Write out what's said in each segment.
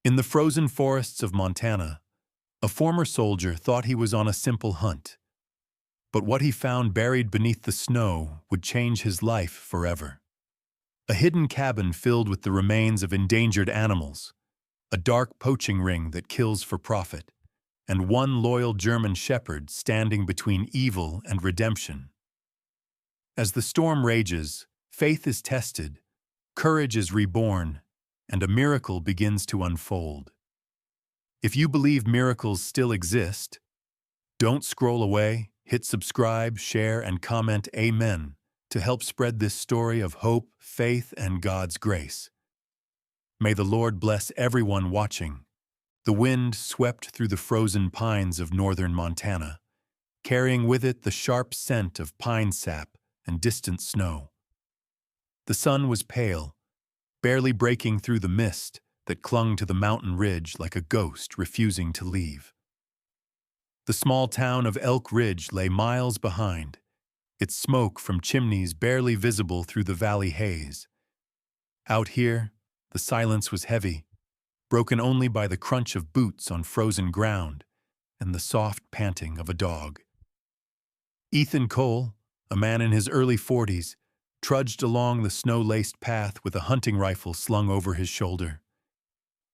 In the frozen forests of Montana, a former soldier thought he was on a simple hunt. But what he found buried beneath the snow would change his life forever. A hidden cabin filled with the remains of endangered animals, a dark poaching ring that kills for profit, and one loyal German shepherd standing between evil and redemption. As the storm rages, faith is tested, courage is reborn, and a miracle begins to unfold. If you believe miracles still exist, don't scroll away, hit subscribe, share, and comment Amen to help spread this story of hope, faith, and God's grace. May the Lord bless everyone watching. The wind swept through the frozen pines of northern Montana, carrying with it the sharp scent of pine sap and distant snow. The sun was pale, barely breaking through the mist that clung to the mountain ridge like a ghost refusing to leave. The small town of Elk Ridge lay miles behind, its smoke from chimneys barely visible through the valley haze. Out here, the silence was heavy, broken only by the crunch of boots on frozen ground and the soft panting of a dog. Ethan Cole, a man in his early 40s, trudged along the snow-laced path with a hunting rifle slung over his shoulder.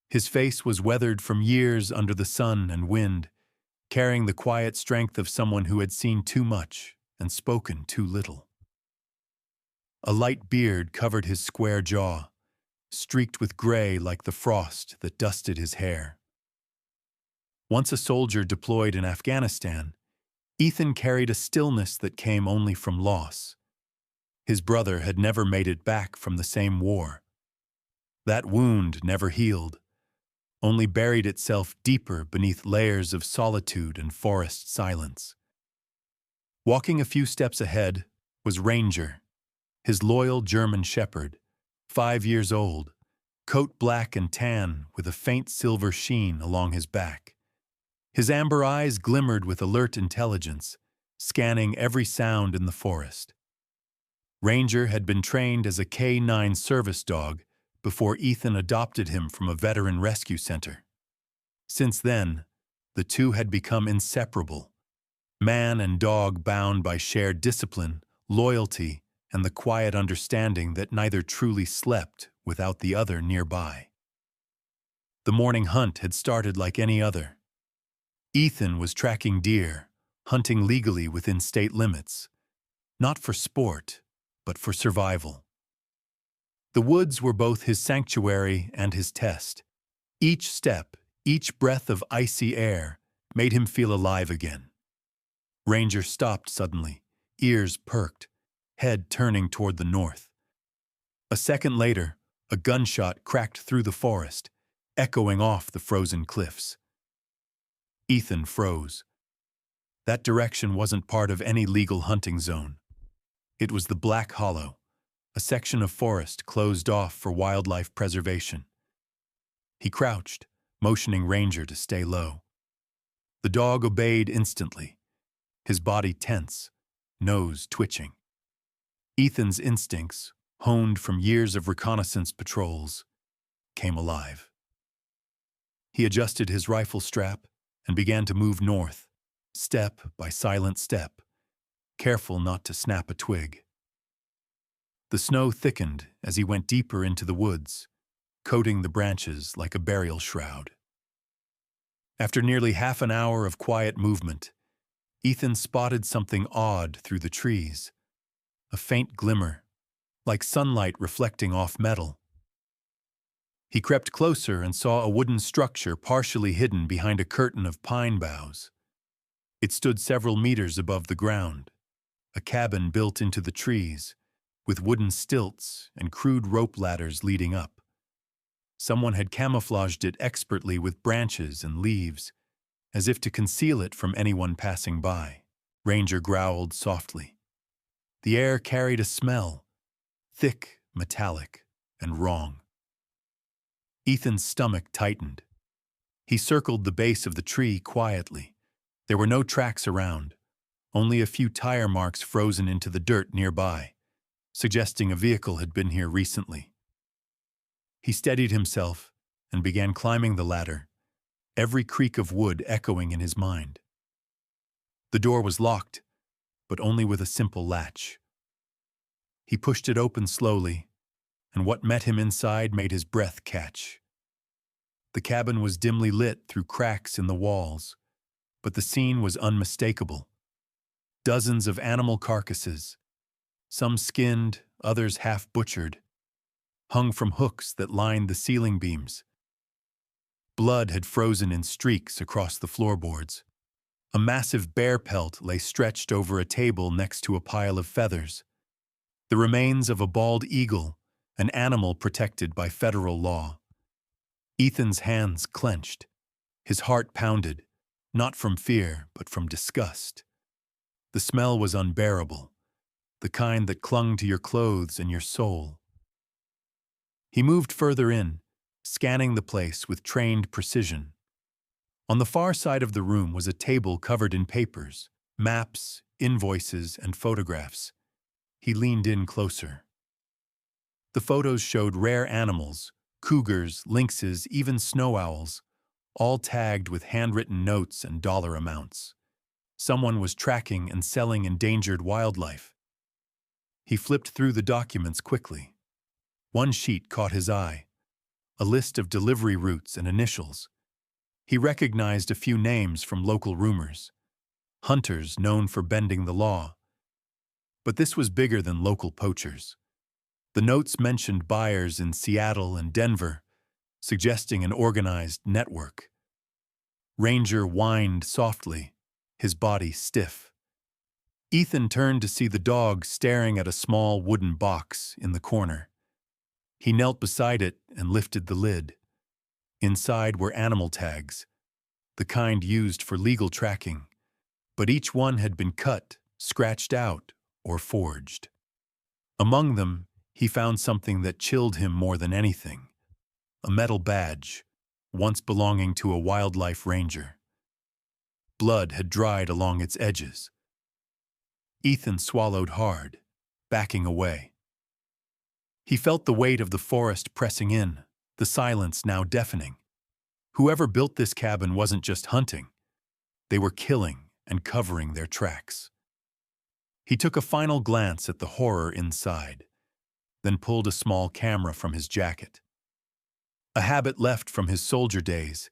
His face was weathered from years under the sun and wind, carrying the quiet strength of someone who had seen too much and spoken too little. A light beard covered his square jaw, streaked with gray like the frost that dusted his hair. Once a soldier deployed in Afghanistan, Ethan carried a stillness that came only from loss. His brother had never made it back from the same war. That wound never healed, only buried itself deeper beneath layers of solitude and forest silence. Walking a few steps ahead was Ranger, his loyal German shepherd, 5 years old, coat black and tan with a faint silver sheen along his back. His amber eyes glimmered with alert intelligence, scanning every sound in the forest. Ranger had been trained as a K-9 service dog before Ethan adopted him from a veteran rescue center. Since then, the two had become inseparable, man and dog bound by shared discipline, loyalty, and the quiet understanding that neither truly slept without the other nearby. The morning hunt had started like any other. Ethan was tracking deer, hunting legally within state limits, not for sport, but for survival. The woods were both his sanctuary and his test. Each step, each breath of icy air made him feel alive again. Ranger stopped suddenly, ears perked, head turning toward the north. A second later, a gunshot cracked through the forest, echoing off the frozen cliffs. Ethan froze. That direction wasn't part of any legal hunting zone. It was the Black Hollow, a section of forest closed off for wildlife preservation. He crouched, motioning Ranger to stay low. The dog obeyed instantly, his body tense, nose twitching. Ethan's instincts, honed from years of reconnaissance patrols, came alive. He adjusted his rifle strap and began to move north, step by silent step, careful not to snap a twig. The snow thickened as he went deeper into the woods, coating the branches like a burial shroud. After nearly half an hour of quiet movement, Ethan spotted something odd through the trees, a faint glimmer, like sunlight reflecting off metal. He crept closer and saw a wooden structure partially hidden behind a curtain of pine boughs. It stood several meters above the ground, a cabin built into the trees, with wooden stilts and crude rope ladders leading up. Someone had camouflaged it expertly with branches and leaves, as if to conceal it from anyone passing by. Ranger growled softly. The air carried a smell, thick, metallic, and wrong. Ethan's stomach tightened. He circled the base of the tree quietly. There were no tracks around, only a few tire marks frozen into the dirt nearby, suggesting a vehicle had been here recently. He steadied himself and began climbing the ladder, every creak of wood echoing in his mind. The door was locked, but only with a simple latch. He pushed it open slowly, and what met him inside made his breath catch. The cabin was dimly lit through cracks in the walls, but the scene was unmistakable. Dozens of animal carcasses, some skinned, others half-butchered, hung from hooks that lined the ceiling beams. Blood had frozen in streaks across the floorboards. A massive bear pelt lay stretched over a table next to a pile of feathers. The remains of a bald eagle, an animal protected by federal law. Ethan's hands clenched. His heart pounded, not from fear, but from disgust. The smell was unbearable, the kind that clung to your clothes and your soul. He moved further in, scanning the place with trained precision. On the far side of the room was a table covered in papers, maps, invoices, and photographs. He leaned in closer. The photos showed rare animals, cougars, lynxes, even snow owls, all tagged with handwritten notes and dollar amounts. Someone was tracking and selling endangered wildlife. He flipped through the documents quickly. One sheet caught his eye, a list of delivery routes and initials. He recognized a few names from local rumors, hunters known for bending the law. But this was bigger than local poachers. The notes mentioned buyers in Seattle and Denver, suggesting an organized network. Ranger whined softly, his body stiff. Ethan turned to see the dog staring at a small wooden box in the corner. He knelt beside it and lifted the lid. Inside were animal tags, the kind used for legal tracking, but each one had been cut, scratched out, or forged. Among them, he found something that chilled him more than anything: a metal badge, once belonging to a wildlife ranger. Blood had dried along its edges. Ethan swallowed hard, backing away. He felt the weight of the forest pressing in, the silence now deafening. Whoever built this cabin wasn't just hunting. They were killing and covering their tracks. He took a final glance at the horror inside, then pulled a small camera from his jacket. A habit left from his soldier days,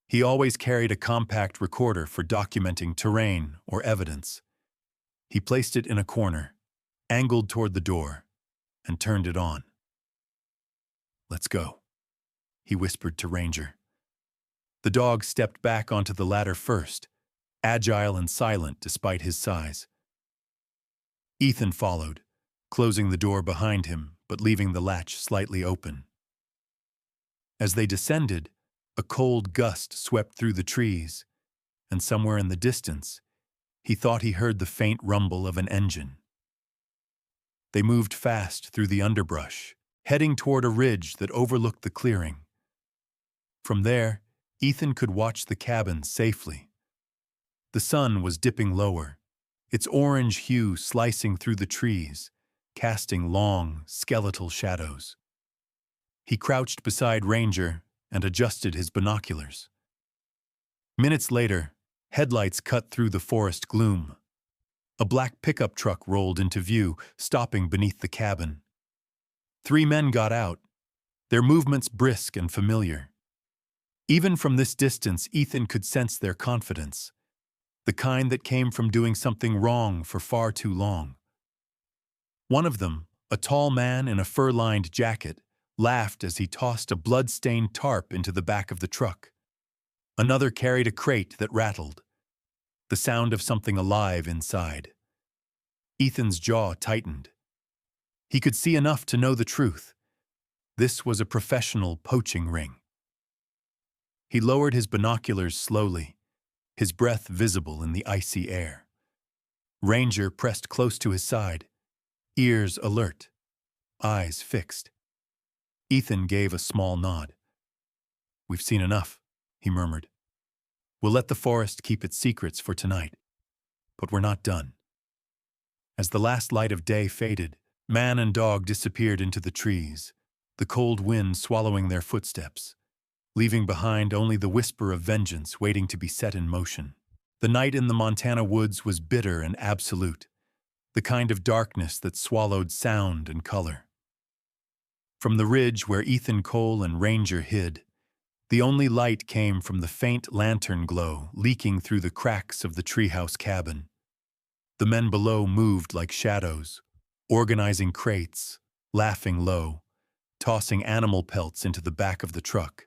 he always carried a compact recorder for documenting terrain or evidence. He placed it in a corner, angled toward the door, and turned it on. "Let's go," he whispered to Ranger. The dog stepped back onto the ladder first, agile and silent despite his size. Ethan followed, closing the door behind him but leaving the latch slightly open. As they descended, a cold gust swept through the trees, and somewhere in the distance, he thought he heard the faint rumble of an engine. They moved fast through the underbrush, heading toward a ridge that overlooked the clearing. From there, Ethan could watch the cabin safely. The sun was dipping lower, its orange hue slicing through the trees, casting long, skeletal shadows. He crouched beside Ranger and adjusted his binoculars. Minutes later, headlights cut through the forest gloom. A black pickup truck rolled into view, stopping beneath the cabin. 3 men got out, their movements brisk and familiar. Even from this distance, Ethan could sense their confidence, the kind that came from doing something wrong for far too long. One of them, a tall man in a fur-lined jacket, laughed as he tossed a blood-stained tarp into the back of the truck. Another carried a crate that rattled, the sound of something alive inside. Ethan's jaw tightened. He could see enough to know the truth. This was a professional poaching ring. He lowered his binoculars slowly, his breath visible in the icy air. Ranger pressed close to his side, ears alert, eyes fixed. Ethan gave a small nod. "We've seen enough," he murmured. "We'll let the forest keep its secrets for tonight. But we're not done." As the last light of day faded, man and dog disappeared into the trees, the cold wind swallowing their footsteps. leaving behind only the whisper of vengeance waiting to be set in motion. The night in the Montana woods was bitter and absolute, the kind of darkness that swallowed sound and color. From the ridge where Ethan Cole and Ranger hid, the only light came from the faint lantern glow leaking through the cracks of the treehouse cabin. The men below moved like shadows, organizing crates, laughing low, tossing animal pelts into the back of the truck.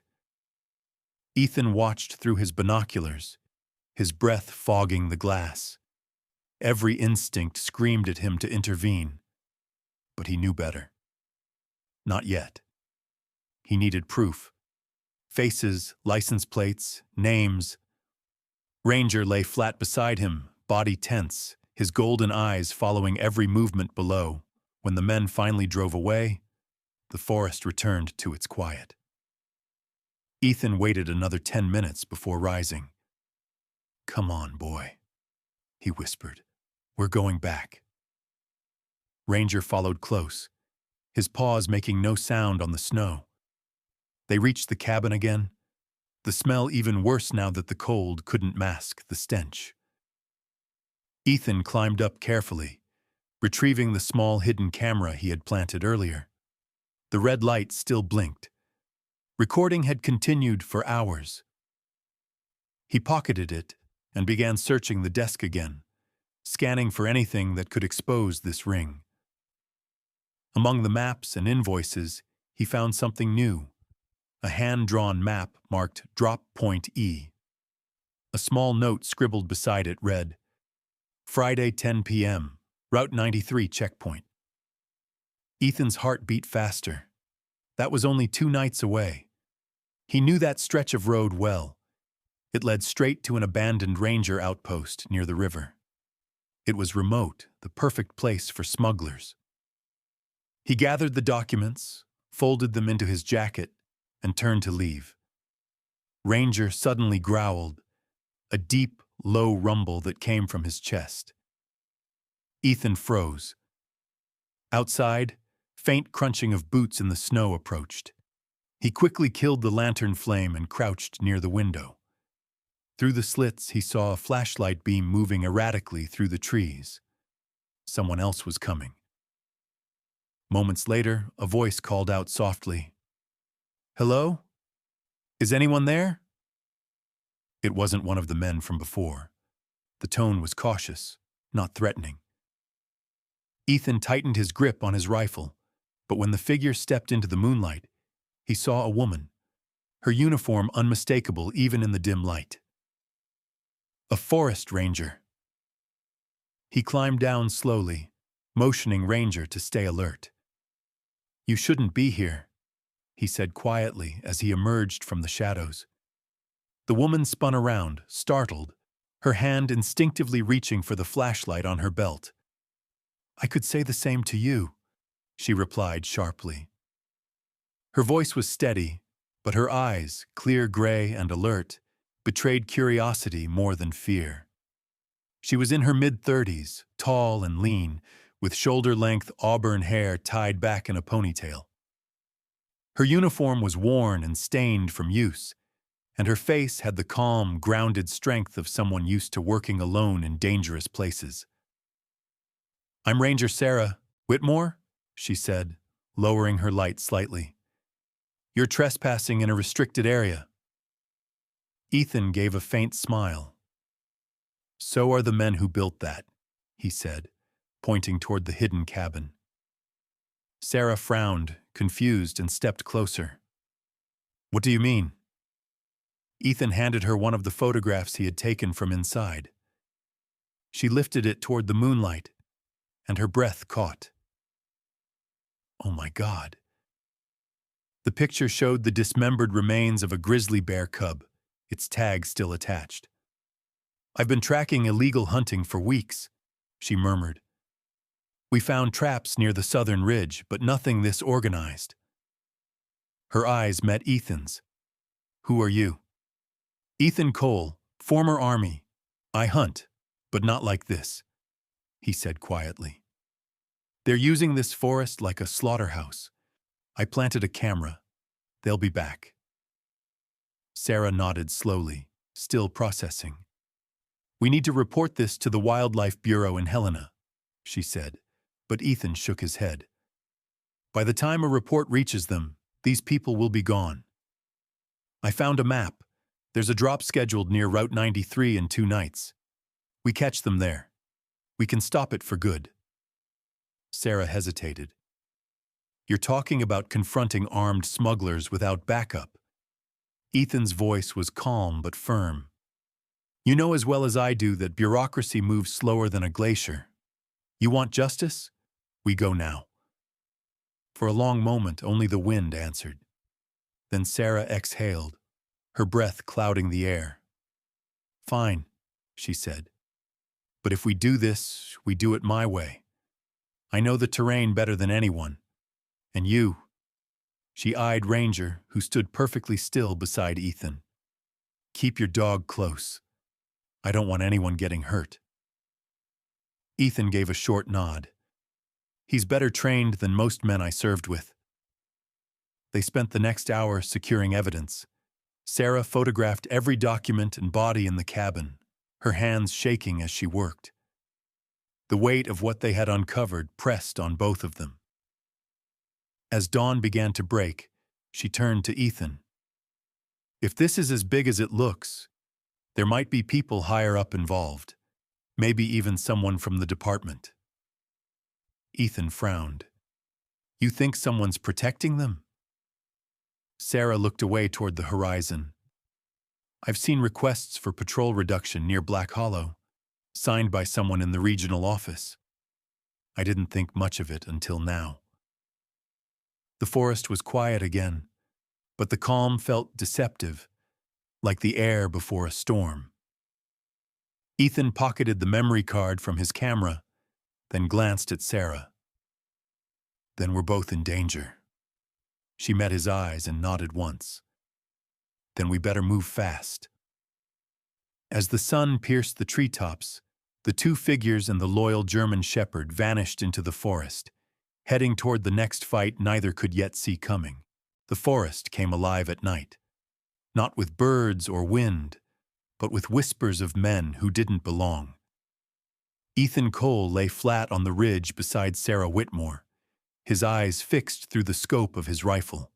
Ethan watched through his binoculars, his breath fogging the glass. Every instinct screamed at him to intervene, but he knew better. Not yet. He needed proof. Faces, license plates, names. Ranger lay flat beside him, body tense, his golden eyes following every movement below. When the men finally drove away, the forest returned to its quiet. Ethan waited another 10 minutes before rising. "Come on, boy," he whispered. "We're going back." Ranger followed close, his paws making no sound on the snow. They reached the cabin again, the smell even worse now that the cold couldn't mask the stench. Ethan climbed up carefully, retrieving the small hidden camera he had planted earlier. The red light still blinked. Recording had continued for hours. He pocketed it and began searching the desk again, scanning for anything that could expose this ring. Among the maps and invoices, he found something new, a hand-drawn map marked Drop Point E. A small note scribbled beside it read, "Friday 10 p.m., Route 93 checkpoint." Ethan's heart beat faster. That was only 2 nights away. He knew that stretch of road well. It led straight to an abandoned ranger outpost near the river. It was remote, the perfect place for smugglers. He gathered the documents, folded them into his jacket, and turned to leave. Ranger suddenly growled, a deep, low rumble that came from his chest. Ethan froze. Outside, faint crunching of boots in the snow approached. He quickly killed the lantern flame and crouched near the window. Through the slits, he saw a flashlight beam moving erratically through the trees. Someone else was coming. Moments later, a voice called out softly, "Hello? Is anyone there?" It wasn't one of the men from before. The tone was cautious, not threatening. Ethan tightened his grip on his rifle, but when the figure stepped into the moonlight, he saw a woman, her uniform unmistakable even in the dim light. A forest ranger. He climbed down slowly, motioning Ranger to stay alert. "You shouldn't be here," he said quietly as he emerged from the shadows. The woman spun around, startled, her hand instinctively reaching for the flashlight on her belt. "I could say the same to you," she replied sharply. Her voice was steady, but her eyes, clear gray and alert, betrayed curiosity more than fear. She was in her mid-30s, tall and lean, with shoulder-length auburn hair tied back in a ponytail. Her uniform was worn and stained from use, and her face had the calm, grounded strength of someone used to working alone in dangerous places. "I'm Ranger Sarah Whitmore," she said, lowering her light slightly. "You're trespassing in a restricted area." Ethan gave a faint smile. "So are the men who built that," he said, pointing toward the hidden cabin. Sarah frowned, confused, and stepped closer. "What do you mean?" Ethan handed her one of the photographs he had taken from inside. She lifted it toward the moonlight, and her breath caught. "Oh my God." The picture showed the dismembered remains of a grizzly bear cub, its tag still attached. "I've been tracking illegal hunting for weeks," she murmured. "We found traps near the southern ridge, but nothing this organized." Her eyes met Ethan's. "Who are you?" "Ethan Cole, former Army. I hunt, but not like this," he said quietly. "They're using this forest like a slaughterhouse. I planted a camera. They'll be back." Sarah nodded slowly, still processing. "We need to report this to the Wildlife Bureau in Helena," she said, but Ethan shook his head. "By the time a report reaches them, these people will be gone. I found a map. There's a drop scheduled near Route 93 in 2 nights. We catch them there. We can stop it for good." Sarah hesitated. "You're talking about confronting armed smugglers without backup." Ethan's voice was calm but firm. "You know as well as I do that bureaucracy moves slower than a glacier. You want justice? We go now." For a long moment, only the wind answered. Then Sarah exhaled, her breath clouding the air. "Fine," she said. "But if we do this, we do it my way. I know the terrain better than anyone. And you—" She eyed Ranger, who stood perfectly still beside Ethan. "Keep your dog close. I don't want anyone getting hurt." Ethan gave a short nod. "He's better trained than most men I served with." They spent the next hour securing evidence. Sarah photographed every document and body in the cabin, her hands shaking as she worked. The weight of what they had uncovered pressed on both of them. As dawn began to break, she turned to Ethan. "If this is as big as it looks, there might be people higher up involved, maybe even someone from the department." Ethan frowned. "You think someone's protecting them?" Sarah looked away toward the horizon. "I've seen requests for patrol reduction near Black Hollow, signed by someone in the regional office. I didn't think much of it until now." The forest was quiet again, but the calm felt deceptive, like the air before a storm. Ethan pocketed the memory card from his camera, then glanced at Sarah. "Then we're both in danger." She met his eyes and nodded once. "Then we better move fast." As the sun pierced the treetops, the 2 figures and the loyal German shepherd vanished into the forest, heading toward the next fight neither could yet see coming. The forest came alive at night, not with birds or wind, but with whispers of men who didn't belong. Ethan Cole lay flat on the ridge beside Sarah Whitmore, his eyes fixed through the scope of his rifle.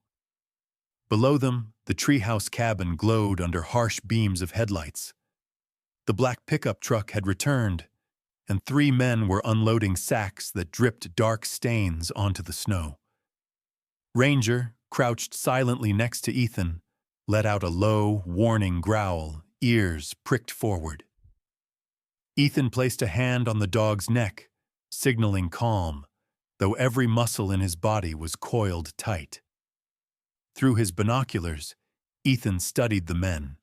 Below them, the treehouse cabin glowed under harsh beams of headlights. The black pickup truck had returned, and 3 men were unloading sacks that dripped dark stains onto the snow. Ranger, crouched silently next to Ethan, let out a low, warning growl, ears pricked forward. Ethan placed a hand on the dog's neck, signaling calm, though every muscle in his body was coiled tight. Through his binoculars, Ethan studied the men.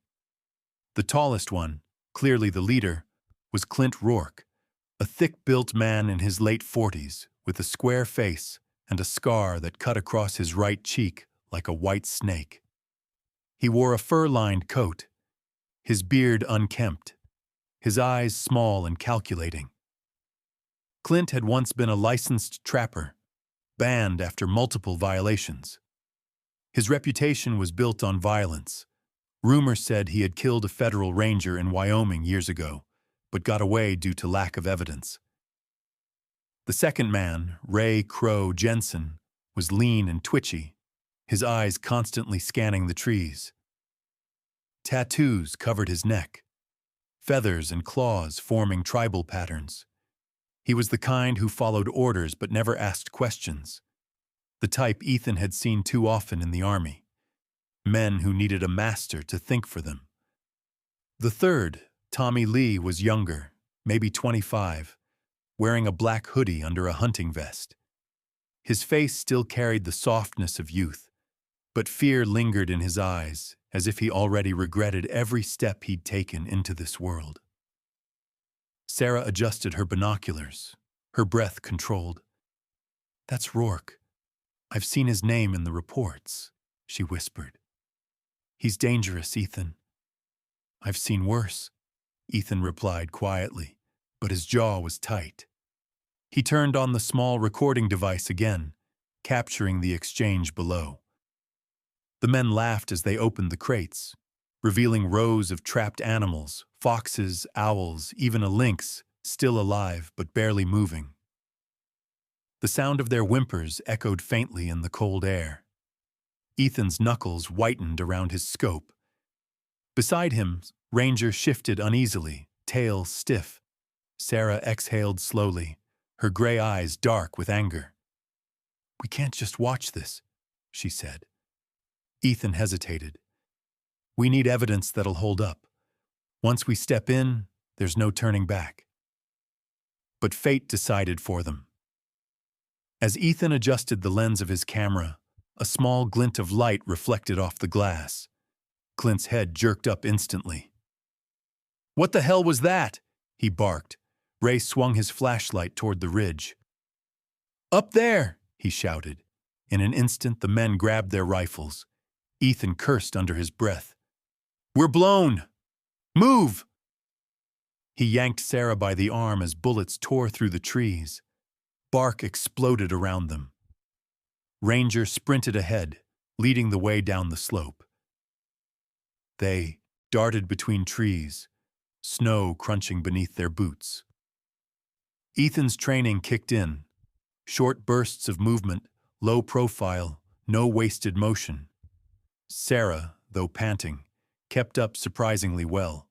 The tallest one, clearly the leader, was Clint Rourke, a thick-built man in his late 40s, with a square face and a scar that cut across his right cheek like a white snake. He wore a fur-lined coat, his beard unkempt, his eyes small and calculating. Clint had once been a licensed trapper, banned after multiple violations. His reputation was built on violence. Rumors said he had killed a federal ranger in Wyoming years ago, but got away due to lack of evidence. The second man, Ray Crow Jensen, was lean and twitchy, his eyes constantly scanning the trees. Tattoos covered his neck, feathers and claws forming tribal patterns. He was the kind who followed orders but never asked questions, the type Ethan had seen too often in the army, men who needed a master to think for them. The third, Tommy Lee, was younger, maybe 25, wearing a black hoodie under a hunting vest. His face still carried the softness of youth, but fear lingered in his eyes, as if he already regretted every step he'd taken into this world. Sarah adjusted her binoculars, her breath controlled. "That's Rourke. I've seen his name in the reports," she whispered. "He's dangerous, Ethan." "I've seen worse," Ethan replied quietly, but his jaw was tight. He turned on the small recording device again, capturing the exchange below. The men laughed as they opened the crates, revealing rows of trapped animals, foxes, owls, even a lynx, still alive but barely moving. The sound of their whimpers echoed faintly in the cold air. Ethan's knuckles whitened around his scope. Beside him, Ranger shifted uneasily, tail stiff. Sarah exhaled slowly, her gray eyes dark with anger. "We can't just watch this," she said. Ethan hesitated. "We need evidence that'll hold up. Once we step in, there's no turning back." But fate decided for them. As Ethan adjusted the lens of his camera, a small glint of light reflected off the glass. Clint's head jerked up instantly. "What the hell was that?" he barked. Ray swung his flashlight toward the ridge. "Up there!" he shouted. In an instant, the men grabbed their rifles. Ethan cursed under his breath. "We're blown! Move!" He yanked Sarah by the arm as bullets tore through the trees. Bark exploded around them. Ranger sprinted ahead, leading the way down the slope. They darted between trees, snow crunching beneath their boots. Ethan's training kicked in. Short bursts of movement, low profile, no wasted motion. Sarah, though panting, kept up surprisingly well,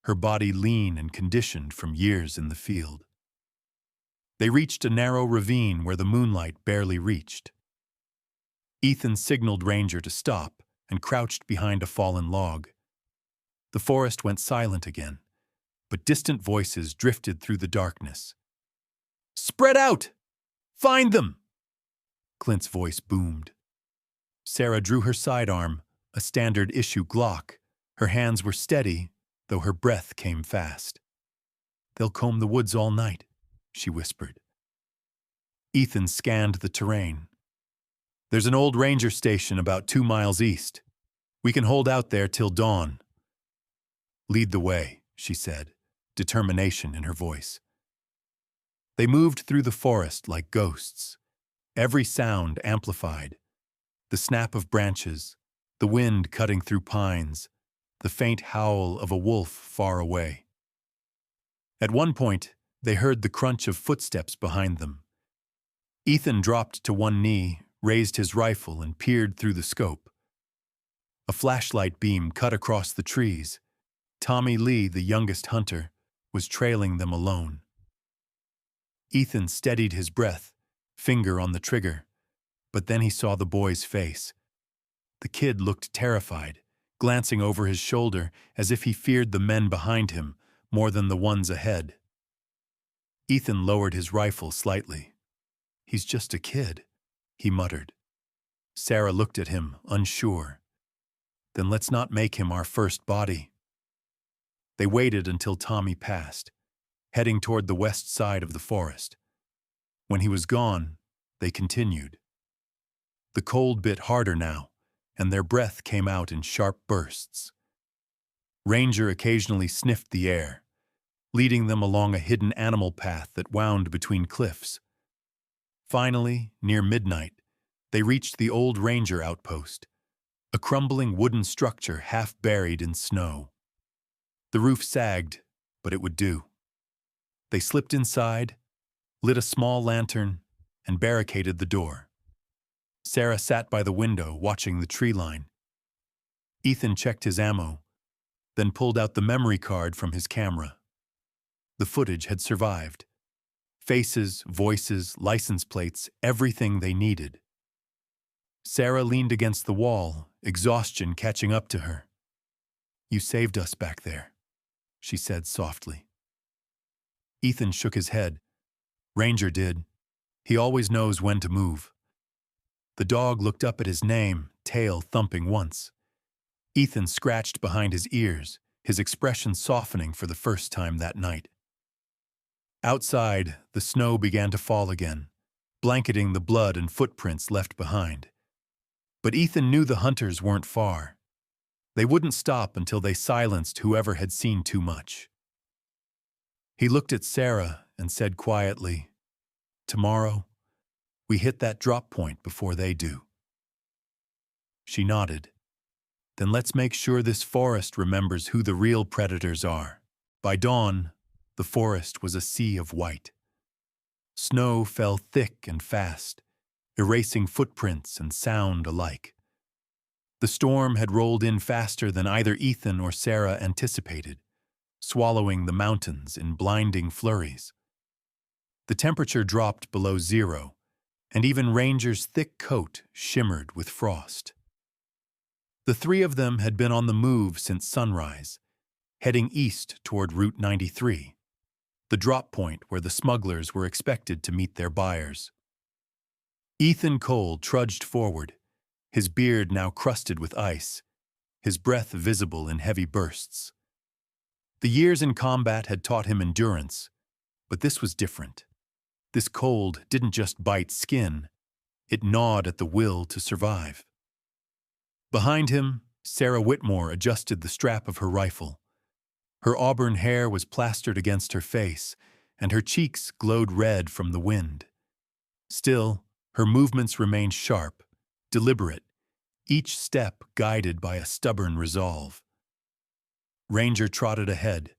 her body lean and conditioned from years in the field. They reached a narrow ravine where the moonlight barely reached. Ethan signaled Ranger to stop and crouched behind a fallen log. The forest went silent again, but distant voices drifted through the darkness. "Spread out! Find them!" Clint's voice boomed. Sarah drew her sidearm, a standard issue Glock. Her hands were steady, though her breath came fast. "They'll comb the woods all night," she whispered. Ethan scanned the terrain. "There's an old ranger station about 2 miles east. We can hold out there till dawn." "Lead the way," she said, determination in her voice. They moved through the forest like ghosts, every sound amplified. The snap of branches, the wind cutting through pines, the faint howl of a wolf far away. At one point, they heard the crunch of footsteps behind them. Ethan dropped to one knee, raised his rifle, and peered through the scope. A flashlight beam cut across the trees. Tommy Lee, the youngest hunter, was trailing them alone. Ethan steadied his breath, finger on the trigger, but then he saw the boy's face. The kid looked terrified, glancing over his shoulder as if he feared the men behind him more than the ones ahead. Ethan lowered his rifle slightly. "He's just a kid," he muttered. Sarah looked at him, unsure. "Then let's not make him our first body." They waited until Tommy passed, heading toward the west side of the forest. When he was gone, they continued. The cold bit harder now, and their breath came out in sharp bursts. Ranger occasionally sniffed the air, leading them along a hidden animal path that wound between cliffs. Finally, near midnight, they reached the old ranger outpost, a crumbling wooden structure half buried in snow. The roof sagged, but it would do. They slipped inside, lit a small lantern, and barricaded the door. Sarah sat by the window, watching the tree line. Ethan checked his ammo, then pulled out the memory card from his camera. The footage had survived. Faces, voices, license plates, everything they needed. Sarah leaned against the wall, exhaustion catching up to her. "You saved us back there," she said softly. Ethan shook his head. "Ranger did. He always knows when to move." The dog looked up at his name, tail thumping once. Ethan scratched behind his ears, his expression softening for the first time that night. Outside, the snow began to fall again, blanketing the blood and footprints left behind. But Ethan knew the hunters weren't far. They wouldn't stop until they silenced whoever had seen too much. He looked at Sarah and said quietly, "Tomorrow, we hit that drop point before they do." She nodded. Then let's make sure this forest remembers who the real predators are. By dawn, the forest was a sea of white. Snow fell thick and fast, erasing footprints and sound alike. The storm had rolled in faster than either Ethan or Sarah anticipated, swallowing the mountains in blinding flurries. The temperature dropped below zero, and even Ranger's thick coat shimmered with frost. The three of them had been on the move since sunrise, heading east toward Route 93, the drop point where the smugglers were expected to meet their buyers. Ethan Cole trudged forward, his beard now crusted with ice, his breath visible in heavy bursts. The years in combat had taught him endurance, but this was different. This cold didn't just bite skin, it gnawed at the will to survive. Behind him, Sarah Whitmore adjusted the strap of her rifle. Her auburn hair was plastered against her face, and her cheeks glowed red from the wind. Still, her movements remained sharp, deliberate, each step guided by a stubborn resolve. Ranger trotted ahead,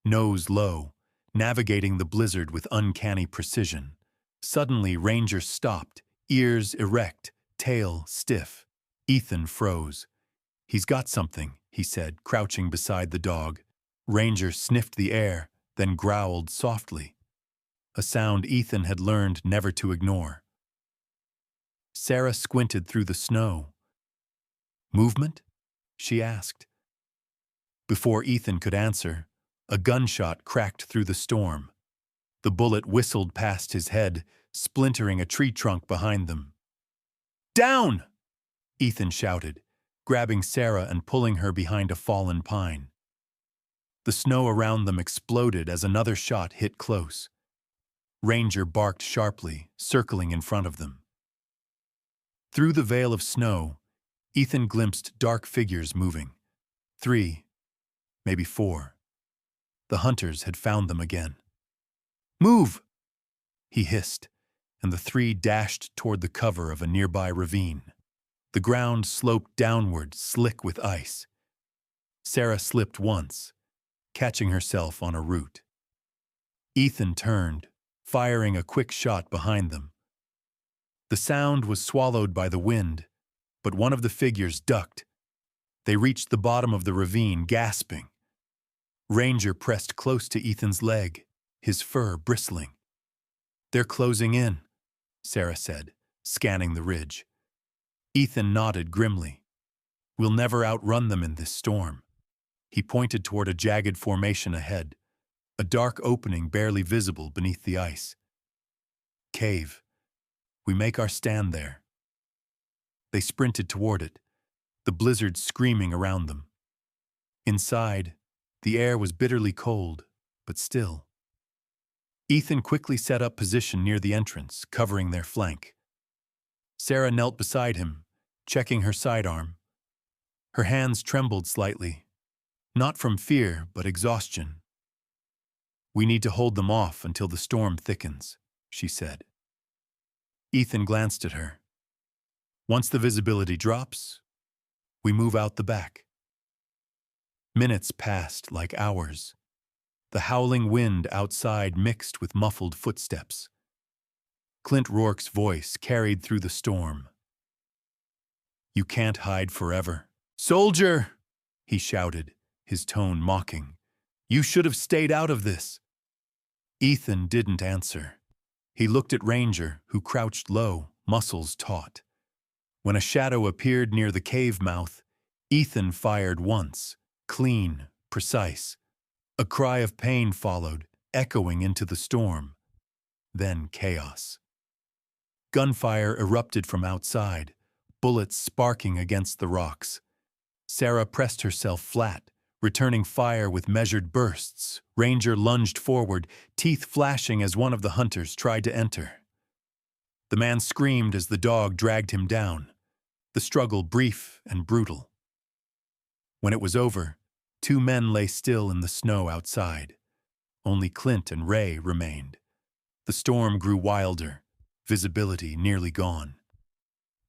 nose low, navigating the blizzard with uncanny precision. Suddenly, Ranger stopped, ears erect, tail stiff. Ethan froze. "He's got something," he said, crouching beside the dog. Ranger sniffed the air, then growled softly, a sound Ethan had learned never to ignore. Sarah squinted through the snow. "Movement?" she asked. Before Ethan could answer, a gunshot cracked through the storm. The bullet whistled past his head, splintering a tree trunk behind them. "Down!" Ethan shouted, grabbing Sarah and pulling her behind a fallen pine. The snow around them exploded as another shot hit close. Ranger barked sharply, circling in front of them. Through the veil of snow, Ethan glimpsed dark figures moving. 3, maybe 4. The hunters had found them again. "Move!" he hissed, and the 3 dashed toward the cover of a nearby ravine. The ground sloped downward, slick with ice. Sarah slipped once, catching herself on a root. Ethan turned, firing a quick shot behind them. The sound was swallowed by the wind, but one of the figures ducked. They reached the bottom of the ravine, gasping. Ranger pressed close to Ethan's leg, his fur bristling. "They're closing in," Sarah said, scanning the ridge. Ethan nodded grimly. "We'll never outrun them in this storm." He pointed toward a jagged formation ahead, a dark opening barely visible beneath the ice. "Cave. We make our stand there." They sprinted toward it, the blizzard screaming around them. Inside, the air was bitterly cold, but still. Ethan quickly set up position near the entrance, covering their flank. Sarah knelt beside him, checking her sidearm. Her hands trembled slightly, not from fear, but exhaustion. "We need to hold them off until the storm thickens," she said. Ethan glanced at her. "Once the visibility drops, we move out the back." Minutes passed like hours. The howling wind outside mixed with muffled footsteps. Clint Rourke's voice carried through the storm. "You can't hide forever." "Soldier!" he shouted, his tone mocking. "You should have stayed out of this." Ethan didn't answer. He looked at Ranger, who crouched low, muscles taut. When a shadow appeared near the cave mouth, Ethan fired once, clean, precise. A cry of pain followed, echoing into the storm. Then chaos. Gunfire erupted from outside, bullets sparking against the rocks. Sarah pressed herself flat, returning fire with measured bursts. Ranger lunged forward, teeth flashing as one of the hunters tried to enter. The man screamed as the dog dragged him down, the struggle brief and brutal. When it was over, 2 men lay still in the snow outside. Only Clint and Ray remained. The storm grew wilder, visibility nearly gone.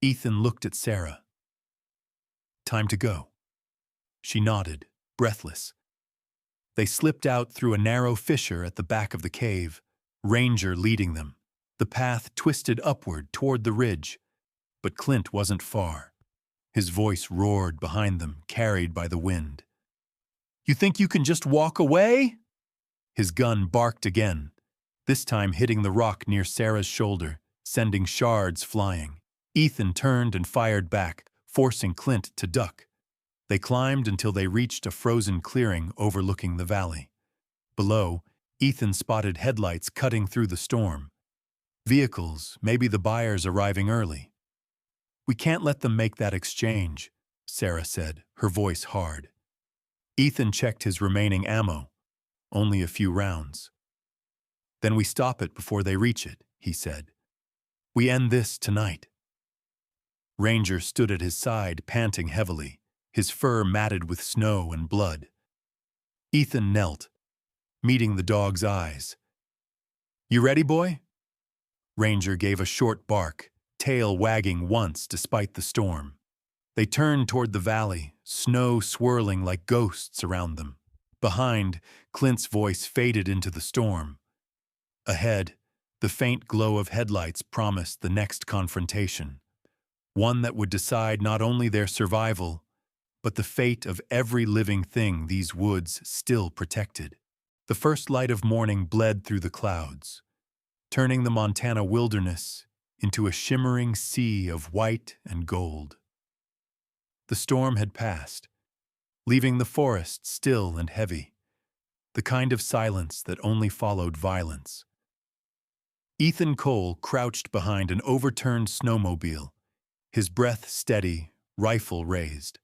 Ethan looked at Sarah. "Time to go." She nodded, breathless. They slipped out through a narrow fissure at the back of the cave, Ranger leading them. The path twisted upward toward the ridge, but Clint wasn't far. His voice roared behind them, carried by the wind. "You think you can just walk away?" His gun barked again, this time hitting the rock near Sarah's shoulder, sending shards flying. Ethan turned and fired back, forcing Clint to duck. They climbed until they reached a frozen clearing overlooking the valley. Below, Ethan spotted headlights cutting through the storm. Vehicles, maybe the buyers arriving early. "We can't let them make that exchange," Sarah said, her voice hard. Ethan checked his remaining ammo. Only a few rounds. "Then we stop it before they reach it," he said. "We end this tonight." Ranger stood at his side, panting heavily, his fur matted with snow and blood. Ethan knelt, meeting the dog's eyes. "You ready, boy?" Ranger gave a short bark, tail wagging once despite the storm. They turned toward the valley, snow swirling like ghosts around them. Behind, Clint's voice faded into the storm. Ahead, the faint glow of headlights promised the next confrontation, one that would decide not only their survival, but the fate of every living thing these woods still protected. The first light of morning bled through the clouds, turning the Montana wilderness into a shimmering sea of white and gold. The storm had passed, leaving the forest still and heavy, the kind of silence that only followed violence. Ethan Cole crouched behind an overturned snowmobile, his breath steady, rifle raised.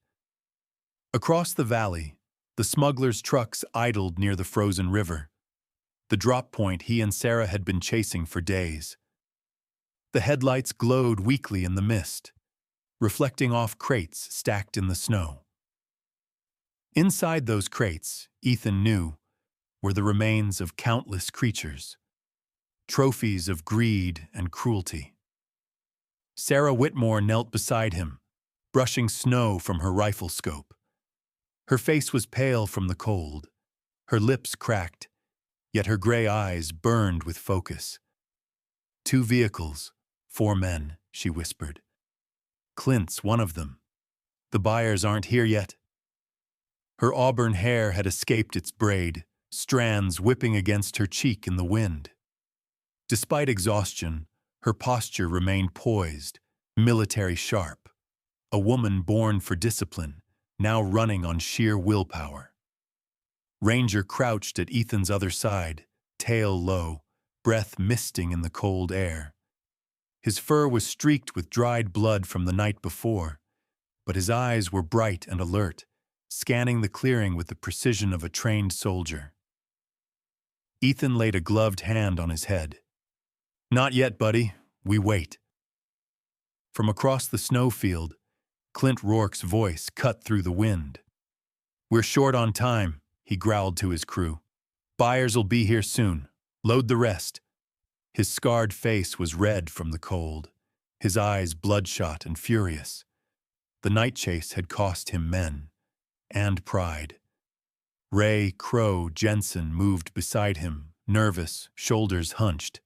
Across the valley, the smugglers' trucks idled near the frozen river, the drop point he and Sarah had been chasing for days. The headlights glowed weakly in the mist, reflecting off crates stacked in the snow. Inside those crates, Ethan knew, were the remains of countless creatures, trophies of greed and cruelty. Sarah Whitmore knelt beside him, brushing snow from her rifle scope. Her face was pale from the cold, her lips cracked, yet her gray eyes burned with focus. "2 vehicles, 4 men," she whispered. "Clint's one of them. The buyers aren't here yet." Her auburn hair had escaped its braid, strands whipping against her cheek in the wind. Despite exhaustion, her posture remained poised, military sharp. A woman born for discipline, now running on sheer willpower. Ranger crouched at Ethan's other side, tail low, breath misting in the cold air. His fur was streaked with dried blood from the night before, but his eyes were bright and alert, scanning the clearing with the precision of a trained soldier. Ethan laid a gloved hand on his head. "Not yet, buddy. We wait." From across the snowfield, Clint Rourke's voice cut through the wind. "We're short on time," he growled to his crew. "Buyers'll be here soon. Load the rest." His scarred face was red from the cold, his eyes bloodshot and furious. The night chase had cost him men and pride. Ray Crow Jensen moved beside him, nervous, shoulders hunched.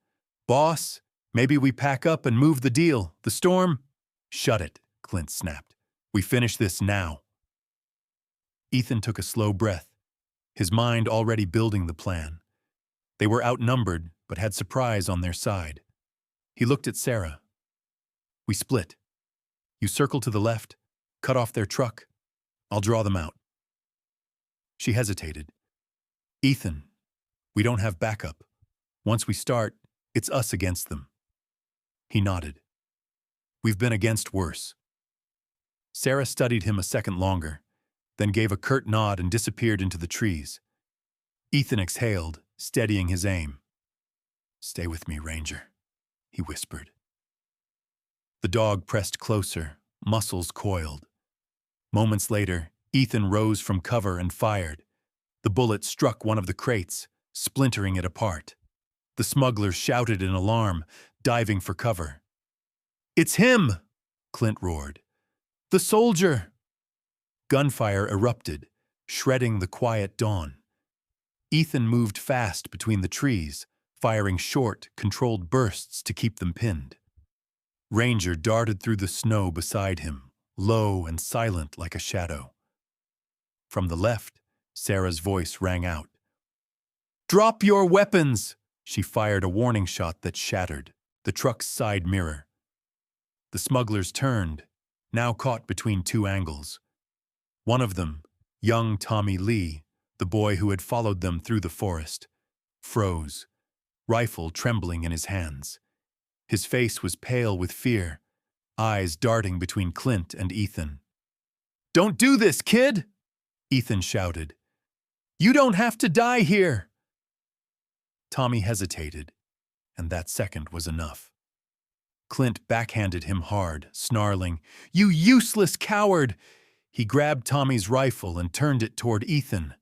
"Boss, maybe we pack up and move the deal. The storm—" "Shut it," Clint snapped. "We finish this now." Ethan took a slow breath, his mind already building the plan. They were outnumbered, but had surprise on their side. He looked at Sarah. "We split. You circle to the left, cut off their truck. I'll draw them out." She hesitated. "Ethan, we don't have backup. Once we start, it's us against them." He nodded. "We've been against worse." Sarah studied him a second longer, then gave a curt nod and disappeared into the trees. Ethan exhaled, steadying his aim. "Stay with me, Ranger," he whispered. The dog pressed closer, muscles coiled. Moments later, Ethan rose from cover and fired. The bullet struck one of the crates, splintering it apart. The smugglers shouted in alarm, diving for cover. "It's him!" Clint roared. "The soldier!" Gunfire erupted, shredding the quiet dawn. Ethan moved fast between the trees, firing short, controlled bursts to keep them pinned. Ranger darted through the snow beside him, low and silent like a shadow. From the left, Sarah's voice rang out. "Drop your weapons!" She fired a warning shot that shattered the truck's side mirror. The smugglers turned, now caught between two angles. One of them, young Tommy Lee, the boy who had followed them through the forest, froze, rifle trembling in his hands. His face was pale with fear, eyes darting between Clint and Ethan. "Don't do this, kid!" Ethan shouted. "You don't have to die here!" Tommy hesitated, and that second was enough. Clint backhanded him hard, snarling, "You useless coward!" He grabbed Tommy's rifle and turned it toward Ethan.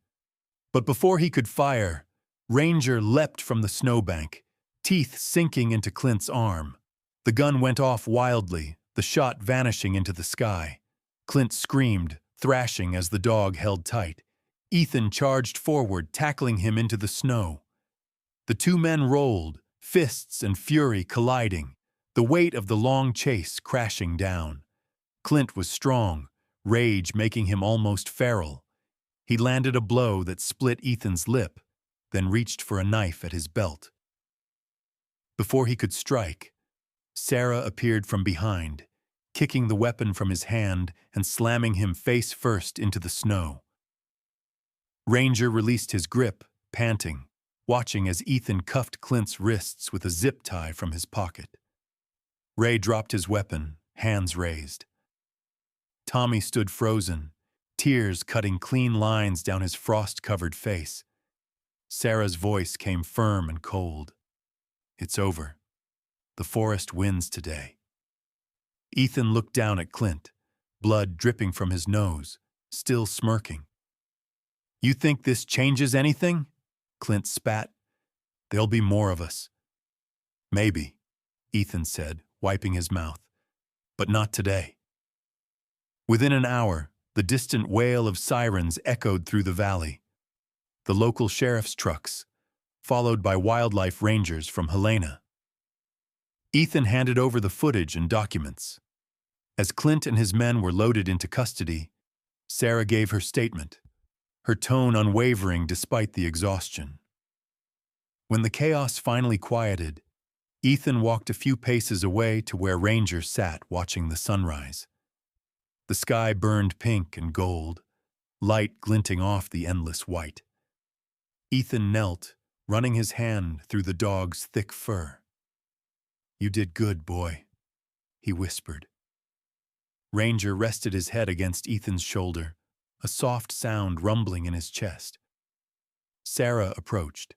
But before he could fire, Ranger leapt from the snowbank, teeth sinking into Clint's arm. The gun went off wildly, the shot vanishing into the sky. Clint screamed, thrashing as the dog held tight. Ethan charged forward, tackling him into the snow. The two men rolled, fists and fury colliding, the weight of the long chase crashing down. Clint was strong, rage making him almost feral. He landed a blow that split Ethan's lip, then reached for a knife at his belt. Before he could strike, Sarah appeared from behind, kicking the weapon from his hand and slamming him face first into the snow. Ranger released his grip, panting, watching as Ethan cuffed Clint's wrists with a zip tie from his pocket. Ray dropped his weapon, hands raised. Tommy stood frozen, tears cutting clean lines down his frost-covered face. Sarah's voice came firm and cold. "It's over. The forest wins today." Ethan looked down at Clint, blood dripping from his nose, still smirking. "You think this changes anything?" Clint spat. "There'll be more of us." "Maybe," Ethan said, wiping his mouth. "But not today." Within an hour, the distant wail of sirens echoed through the valley. The local sheriff's trucks, followed by wildlife rangers from Helena. Ethan handed over the footage and documents. As Clint and his men were loaded into custody, Sarah gave her statement, her tone unwavering despite the exhaustion. When the chaos finally quieted, Ethan walked a few paces away to where Ranger sat watching the sunrise. The sky burned pink and gold, light glinting off the endless white. Ethan knelt, running his hand through the dog's thick fur. "You did good, boy," he whispered. Ranger rested his head against Ethan's shoulder, a soft sound rumbling in his chest. Sarah approached,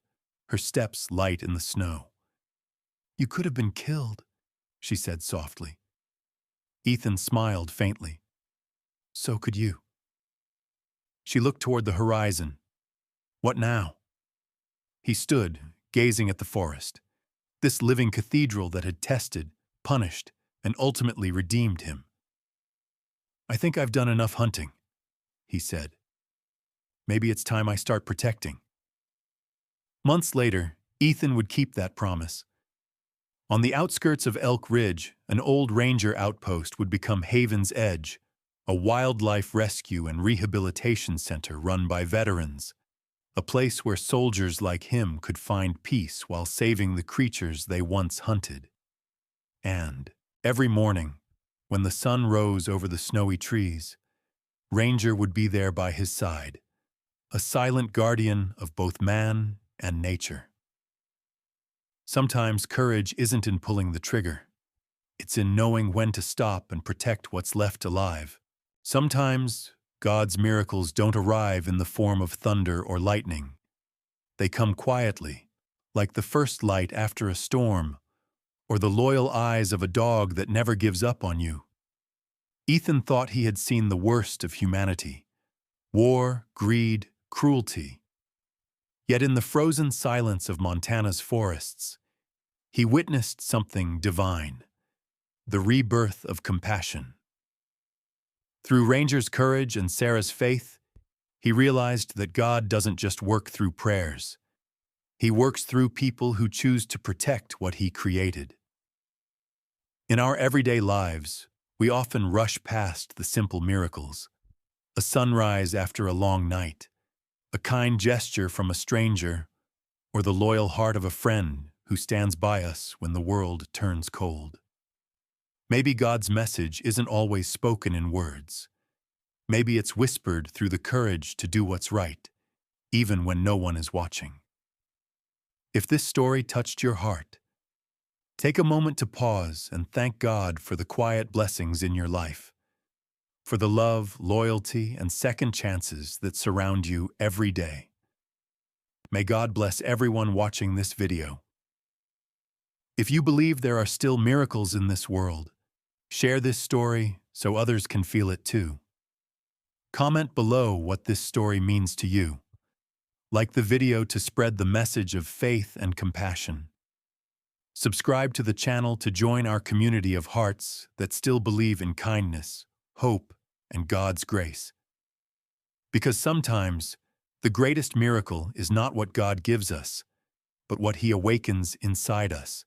her steps light in the snow. "You could have been killed," she said softly. Ethan smiled faintly. "So could you." She looked toward the horizon. "What now?" He stood, gazing at the forest, this living cathedral that had tested, punished, and ultimately redeemed him. "I think I've done enough hunting," he said. "Maybe it's time I start protecting." Months later, Ethan would keep that promise. On the outskirts of Elk Ridge, an old ranger outpost would become Haven's Edge, a wildlife rescue and rehabilitation center run by veterans, a place where soldiers like him could find peace while saving the creatures they once hunted. And every morning, when the sun rose over the snowy trees, Ranger would be there by his side, a silent guardian of both man and nature. Sometimes courage isn't in pulling the trigger. It's in knowing when to stop and protect what's left alive. Sometimes God's miracles don't arrive in the form of thunder or lightning. They come quietly, like the first light after a storm, or the loyal eyes of a dog that never gives up on you. Ethan thought he had seen the worst of humanity: war, greed, cruelty. Yet in the frozen silence of Montana's forests, he witnessed something divine: the rebirth of compassion. Through Ranger's courage and Sarah's faith, he realized that God doesn't just work through prayers. He works through people who choose to protect what he created. In our everyday lives, we often rush past the simple miracles. A sunrise after a long night, a kind gesture from a stranger, or the loyal heart of a friend who stands by us when the world turns cold. Maybe God's message isn't always spoken in words. Maybe it's whispered through the courage to do what's right, even when no one is watching. If this story touched your heart, take a moment to pause and thank God for the quiet blessings in your life, for the love, loyalty, and second chances that surround you every day. May God bless everyone watching this video. If you believe there are still miracles in this world, share this story so others can feel it too. Comment below what this story means to you. Like the video to spread the message of faith and compassion. Subscribe to the channel to join our community of hearts that still believe in kindness, hope, and God's grace. Because sometimes, the greatest miracle is not what God gives us, but what He awakens inside us.